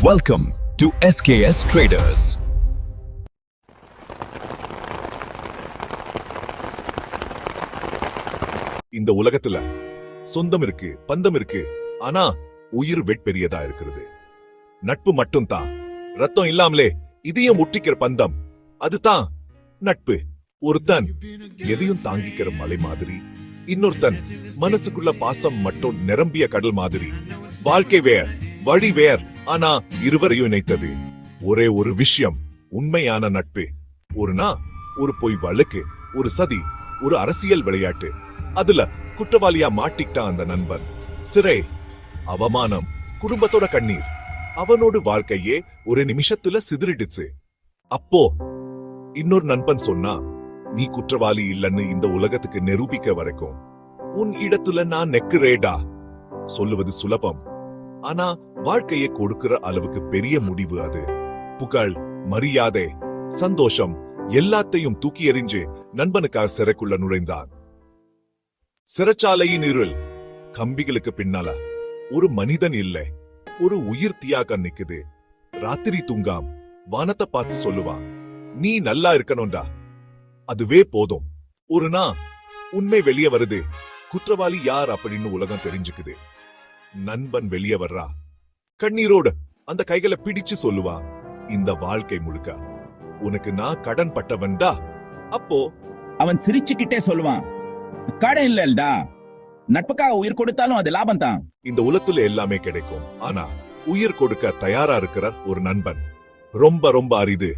Welcome to SKS Traders. இந்த உலகத்துல சொந்தம் இருக்கு, பந்தம் இருக்கு, ஆனா உயிர் வெட்பெரியதா இருக்கிறது. நட்பு மட்டும் தான். ரத்தம் இல்லாமலே இதையும் முட்டிக்கிற பந்தம், அதுதான் நட்பு. ஒருத்தன் எதையும் தாங்கிக்கிற மலை மாதிரி, இன்னொருத்தன் மனசுக்குள்ள பாசம் மட்டும் நிரம்பிய கடல் மாதிரி. வாழ்க்கை வேர், வழி வேர், ஆனா இருவரையும் இணைத்தது ஒரே ஒரு விஷயம், உண்மையான நட்பு. ஒரு பொய் வழக்கு, ஒரு சதி, ஒரு அரசியல் விளையாட்டு, அதுல குற்றவாளியா மாட்டிக்கிட்டான் அந்த நண்பன். சிறை, அவமானம், குடும்பத்தோட கண்ணீர், அவனோட வாழ்க்கையே ஒரு நிமிஷத்துல சிதறிடுச்சு. அப்போ இன்னொரு நண்பன் சொன்னா, நீ குற்றவாளி இல்லன்னு இந்த உலகத்துக்கு நிரூபிக்க வரைக்கும் உன் இடத்துல நான் நெக்குறேடா. சொல்லுவது சுலபம், ஆனா வாழ்க்கையை கொடுக்கிற அளவுக்கு பெரிய முடிவு அது. புகழ், மரியாதை, சந்தோஷம் எல்லாத்தையும் தூக்கி எறிஞ்சு நண்பனுக்காக சிறைக்குள்ள நுழைந்தான். சிறைச்சாலையின் இருள், கம்பிகளுக்கு பின்னால ஒரு மனிதன் இல்லை, ஒரு உயிர் தியாக நிக்குது. ராத்திரி தூங்காம் வானத்தை பார்த்து சொல்லுவான், நீ நல்லா இருக்கணும்டா, அதுவே போதும். ஒரு நாள் உண்மை வெளியே வருது, குற்றவாளி யார் அப்படின்னு உலகம் தெரிஞ்சுக்குது. நண்பன் வெளியே வர்றா, கண்ணீரோடு அந்த கைகளை பிடிச்சு சொல்லுவா, இந்த வாழ்க்கை முழுக்க உனக்கு நான் கடன் பட்டவன்டா. அப்போ அவன் சிரிச்சுக்கிட்டே சொல்லுவான், கடன் இல்லடா, நட்புக்காக உயிர் கொடுத்தாலும் அது லாபம் தான். இந்த உலகத்துல எல்லாமே கிடைக்கும், ஆனா உயிர் கொடுக்க தயாரா இருக்கிற ஒரு நண்பன் ரொம்ப ரொம்ப அரிது.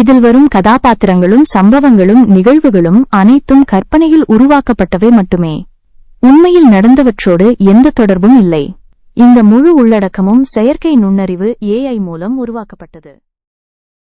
இதில் வரும் கதாபாத்திரங்களும் சம்பவங்களும் நிகழ்வுகளும் அனைத்தும் கற்பனையில் உருவாக்கப்பட்டவை மட்டுமே. உண்மையில் நடந்தவற்றோடு எந்த தொடர்பும் இல்லை. இந்த முழு உள்ளடக்கமும் செயற்கை நுண்ணறிவு AI மூலம் உருவாக்கப்பட்டது.